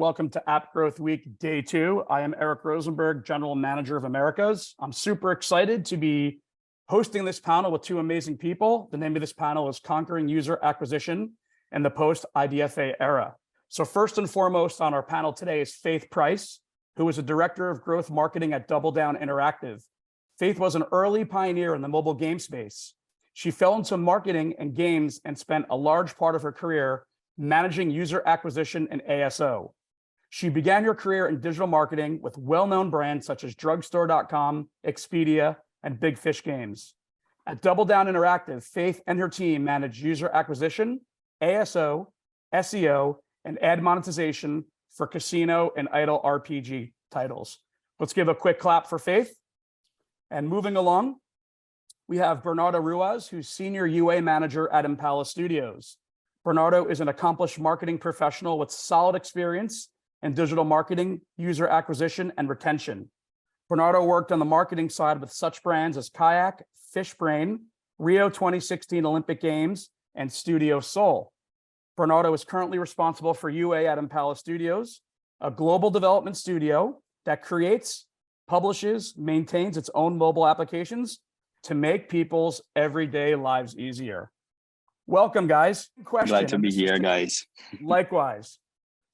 welcome to App Growth Week Day 2. I am Eric Rosenberg, General Manager of Americas. I'm super excited to be hosting this panel with two amazing people. The name of this panel is Conquering User Acquisition in the Post-IDFA Era. So first and foremost on our panel today is Faith Price, who is a Director of Growth Marketing at DoubleDown Interactive. Faith was an early pioneer in the mobile game space. She fell into marketing and games and spent a large part of her career managing user acquisition and ASO. She began her career in digital marketing with well-known brands such as Drugstore.com, Expedia, and Big Fish Games. At DoubleDown Interactive, Faith and her team manage user acquisition, ASO, SEO, and ad monetization for casino and idle RPG titles. Let's give a quick clap for Faith. And moving along, we have Bernardo Ruiz, who's Senior UA Manager at Impala Studios. Bernardo is an accomplished marketing professional with solid experience in digital marketing, user acquisition, and retention. Bernardo worked on the marketing side with such brands as Kayak, Fishbrain, Rio 2016 Olympic Games, and Studio Seoul. Bernardo is currently responsible for UA at Impala Studios, a global development studio that creates, publishes, maintains its own mobile applications to make people's everyday lives easier. Welcome, guys. Glad to be here, guys. Likewise.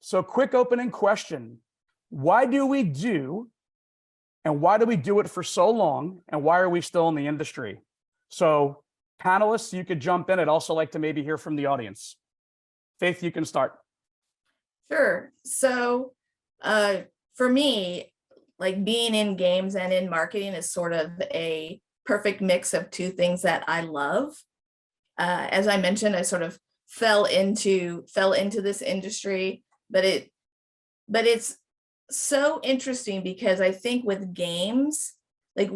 So quick opening question. Why do we do it for so long? And why are we still in the industry? So panelists, you could jump in. I'd also like to maybe hear from the audience. Faith, you can start. Sure. So for me, like being in games and in marketing is sort of a perfect mix of two things that I love. As I mentioned, I sort of fell into this industry, but it's so interesting because I think with games, like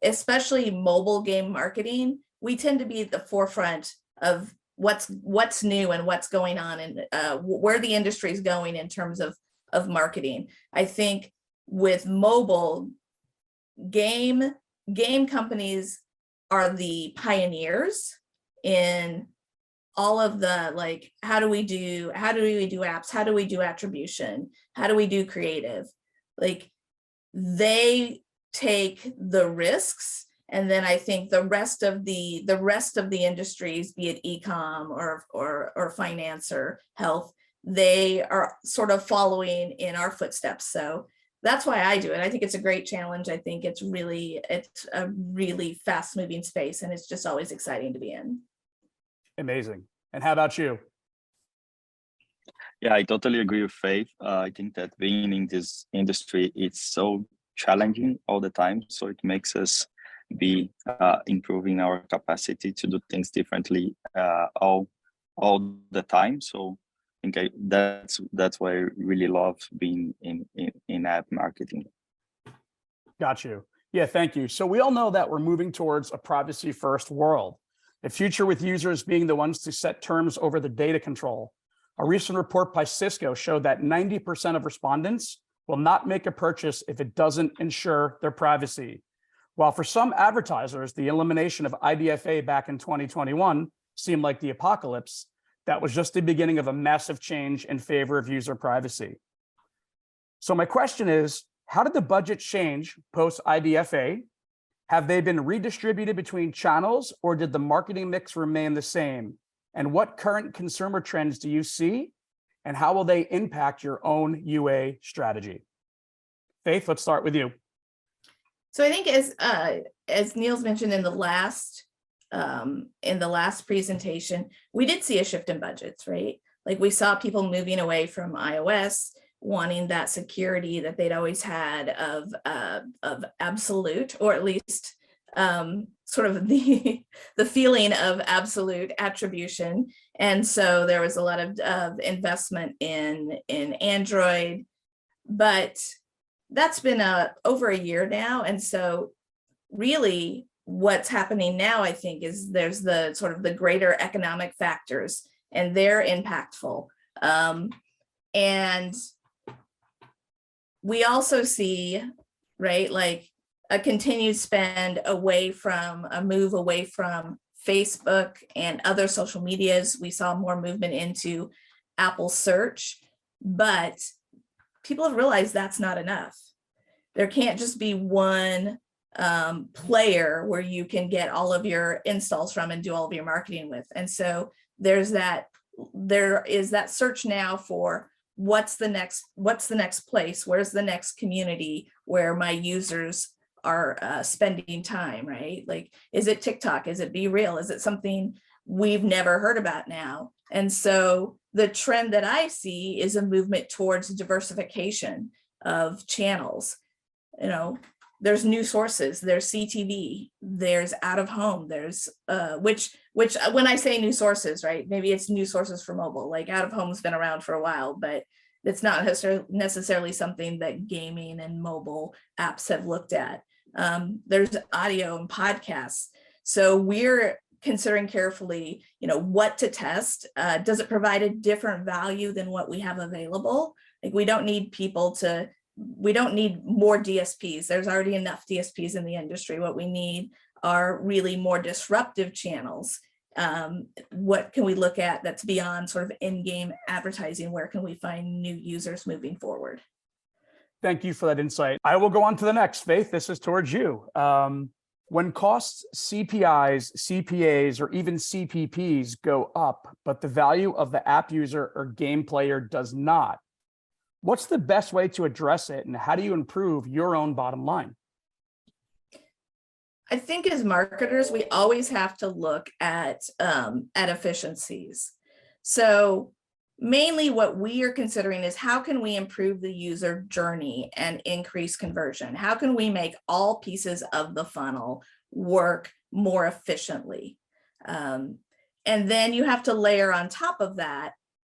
especially mobile game marketing, we tend to be at the forefront of what's new and what's going on and where the industry is going in terms of marketing. I think with mobile game companies are the pioneers in all of the, like, how do we do apps? How do we do attribution? How do we do creative? Like, they take the risks. And then I think the rest of the industries, be it e-com or finance or health, they are sort of following in our footsteps. So that's why I do it. I think it's a great challenge. I think it's a really fast moving space, and it's just always exciting to be in. Amazing. And how about you? Yeah, I totally agree with Faith. I think that being in this industry, it's so challenging all the time. So it makes us be improving our capacity to do things differently all the time. So I think that's why I really love being in app marketing. Got you. Yeah, thank you. So we all know that we're moving towards a privacy-first world, a future with users being the ones to set terms over the data control. A recent report by Cisco showed that 90% of respondents will not make a purchase if it doesn't ensure their privacy. While for some advertisers, the elimination of IDFA back in 2021 seemed like the apocalypse, that was just the beginning of a massive change in favor of user privacy. So my question is, how did the budget change post-IDFA? Have they been redistributed between channels, or did the marketing mix remain the same? And what current consumer trends do you see? And how will they impact your own UA strategy? Faith, let's start with you. So I think as Niels mentioned in the last presentation, we did see a shift in budgets, right? Like we saw people moving away from iOS, wanting that security that they'd always had of absolute, or at least sort of the feeling of absolute attribution. And so there was a lot of investment in Android, but that's been over a year now. And so really what's happening now, I think, is there's the sort of the greater economic factors, and they're impactful. And we also see, right, like a continued spend away from, a move away from Facebook and other social medias. We saw more movement into Apple search, but people have realized that's not enough. There can't just be one player where you can get all of your installs from and do all of your marketing with. And so there is that search now for what's the next place, where's the next community where my users are spending time, right? Like, is it TikTok? Is it Be Real? Is it something we've never heard about now? And so the trend that I see is a movement towards diversification of channels. You know, there's new sources, there's CTV, there's out of home, there's which when I say new sources, right, maybe it's new sources for mobile. Like out of home's been around for a while, but it's not necessarily something that gaming and mobile apps have looked at. There's audio and podcasts. So we're considering carefully, you know, what to test. Does it provide a different value than what we have available? Like, we don't need more DSPs. There's already enough DSPs in the industry. What we need are really more disruptive channels. What can we look at that's beyond sort of in-game advertising? Where can we find new users moving forward? Thank you for that insight. I will go on to the next. Faith, this is towards you. When costs, CPIs, CPAs, or even CPPs go up, but the value of the app user or game player does not, what's the best way to address it, and how do you improve your own bottom line? I think as marketers, we always have to look at efficiencies. So mainly what we are considering is, how can we improve the user journey and increase conversion? How can we make all pieces of the funnel work more efficiently? And then you have to layer on top of that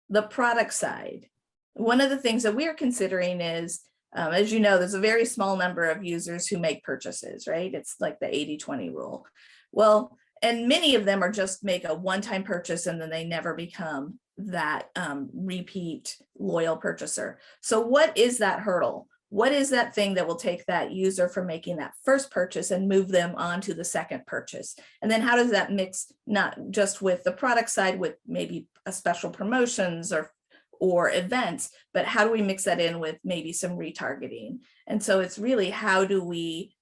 the product side. One of the things that we are considering is, as you know, there's a very small number of users who make purchases, right? It's like the 80-20 rule. Well, and many of them are just make a one-time purchase and then they never become that repeat loyal purchaser. So what is that hurdle? What is that thing that will take that user from making that first purchase and move them on to the second purchase? And then how does that mix, not just with the product side, with maybe a special promotions or events, but how do we mix that in with maybe some retargeting? And so it's really, how do we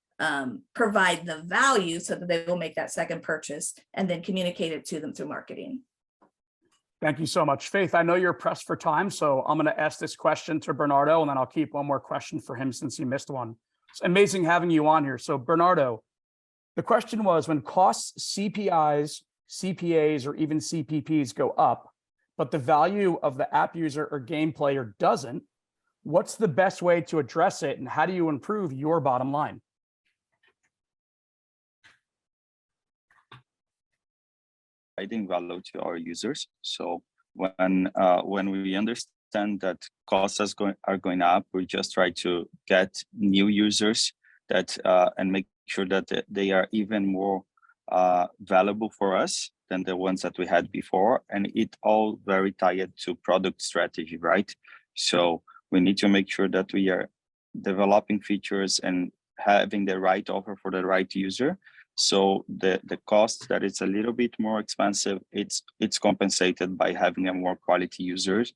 provide the value so that they will make that second purchase and then communicate it to them through marketing? Thank you so much. Faith, I know you're pressed for time, so I'm going to ask this question to Bernardo, and then I'll keep one more question for him since he missed one. It's amazing having you on here. So Bernardo, the question was, when costs, CPIs, CPAs, or even CPPs go up, but the value of the app user or game player doesn't, what's the best way to address it, and how do you improve your bottom line? Providing value to our users. So when we understand that costs are going up, we just try to get new users that and make sure that they are even more valuable for us than the ones that we had before. And it all very tied to product strategy, right? So we need to make sure that we are developing features and having the right offer for the right user. So the cost that is a little bit more expensive, it's compensated by having a more quality users.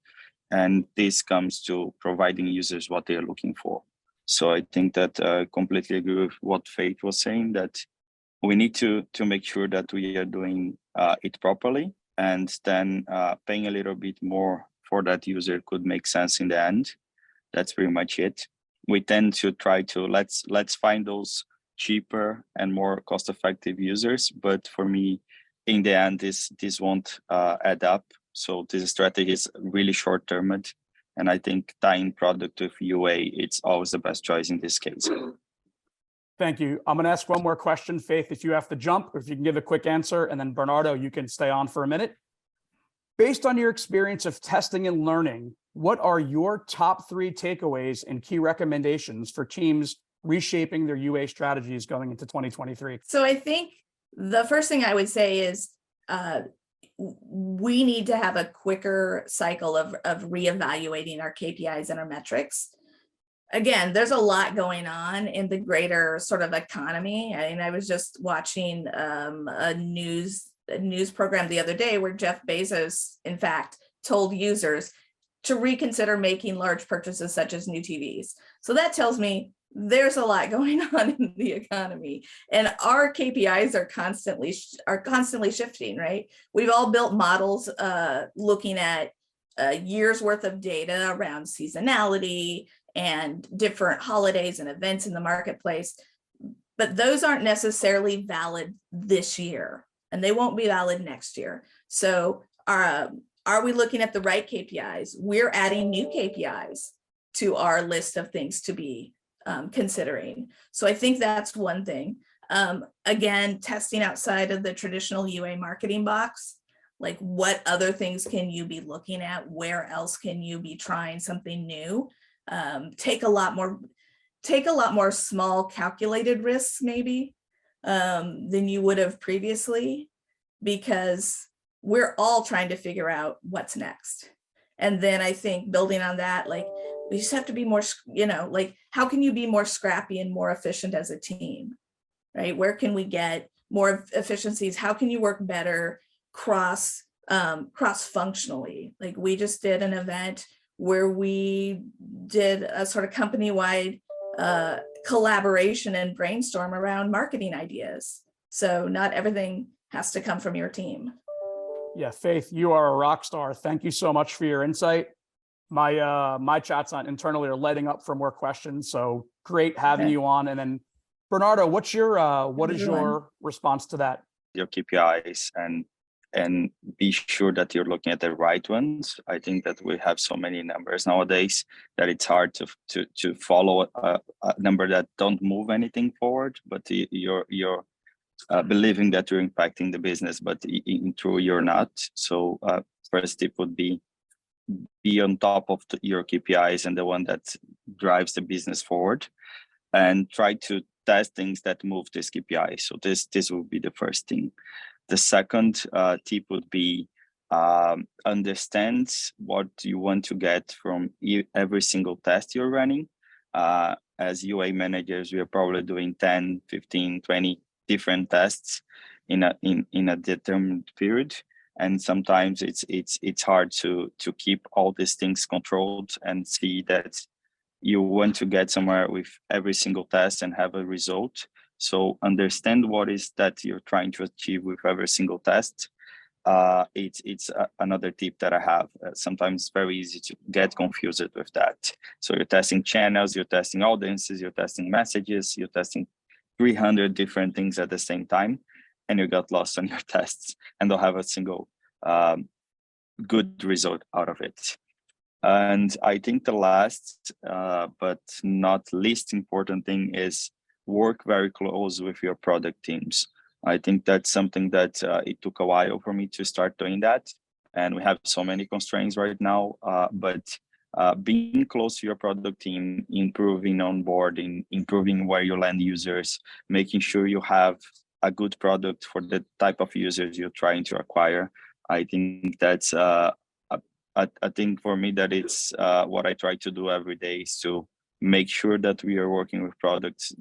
And this comes to providing users what they are looking for. So I think that I completely agree with what Faith was saying, that we need to make sure that we are doing it properly, and then paying a little bit more for that user could make sense in the end. That's pretty much it. We tend to try to let's find those cheaper and more cost-effective users, but for me, in the end, this won't add up. So this strategy is really short-termed, and I think tying product with UA, it's always the best choice in this case. Thank you. I'm going to ask one more question, Faith, if you have to jump, or if you can give a quick answer, and then Bernardo, you can stay on for a minute. Based on your experience of testing and learning, what are your top 3 takeaways and key recommendations for teams reshaping their UA strategies going into 2023? So I think the first thing I would say is we need to have a quicker cycle of reevaluating our KPIs and our metrics. Again, there's a lot going on in the greater sort of economy. I mean, I was just watching a news program the other day where Jeff Bezos, in fact, told users, to reconsider making large purchases such as new TVs. So that tells me there's a lot going on in the economy, and our KPIs are constantly shifting, right? We've all built models looking at a year's worth of data around seasonality and different holidays and events in the marketplace, but those aren't necessarily valid this year, and they won't be valid next year. So are we looking at the right KPIs? We're adding new KPIs to our list of things to be considering. So I think that's one thing. Again, testing outside of the traditional UA marketing box, like what other things can you be looking at? Where else can you be trying something new? Take a lot more small calculated risks maybe than you would have previously, because we're all trying to figure out what's next. And then I think building on that, like we just have to be more, like how can you be more scrappy and more efficient as a team, right? Where can we get more efficiencies? How can you work better cross-functionally? Like we just did an event where we did a sort of company-wide collaboration and brainstorm around marketing ideas. So not everything has to come from your team. Yeah, Faith, you are a rock star. Thank you so much for your insight. My chats on internally are lighting up for more questions. So great having you on. And then Bernardo, what is your response to that? Your KPIs and be sure that you're looking at the right ones. I think that we have so many numbers nowadays that it's hard to follow a number that don't move anything forward, but you're believing that you're impacting the business, but in truth you're not. So first tip would be on top of your KPIs and the one that drives the business forward, and try to test things that move this KPI. So this will be the first thing. The second tip would be understand what you want to get from every single test you're running. As UA managers, we are probably doing 10, 15, 20 different tests in a determined period. And sometimes it's hard to keep all these things controlled and see that you want to get somewhere with every single test and have a result. So understand what is that you're trying to achieve with every single test. It's another tip that I have. Sometimes it's very easy to get confused with that. So you're testing channels, you're testing audiences, you're testing messages, you're testing 300 different things at the same time, and you got lost on your tests and don't have a single good result out of it. And I think the last but not least important thing is work very close with your product teams. I think that's something that it took a while for me to start doing that. And we have so many constraints right now, but being close to your product team, improving onboarding, improving where you land users, making sure you have a good product for the type of users you're trying to acquire. I think that's, I think for me that it's what I try to do every day is to make sure that we are working with products,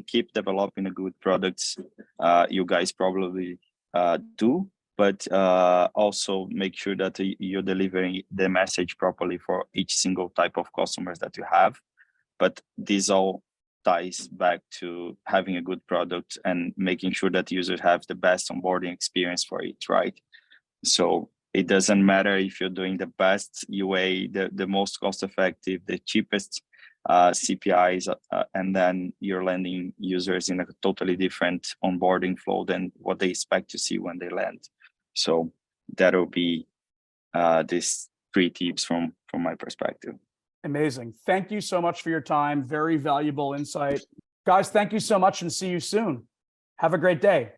keep developing a good products. You guys probably do, but also make sure that you're delivering the message properly for each single type of customers that you have. But this all ties back to having a good product and making sure that users have the best onboarding experience for it, right? So it doesn't matter if you're doing the best UA, the most cost-effective, the cheapest CPIs, and then you're landing users in a totally different onboarding flow than what they expect to see when they land. So that'll be these 3 tips from my perspective. Amazing. Thank you so much for your time. Very valuable insight. Guys, thank you so much and see you soon. Have a great day.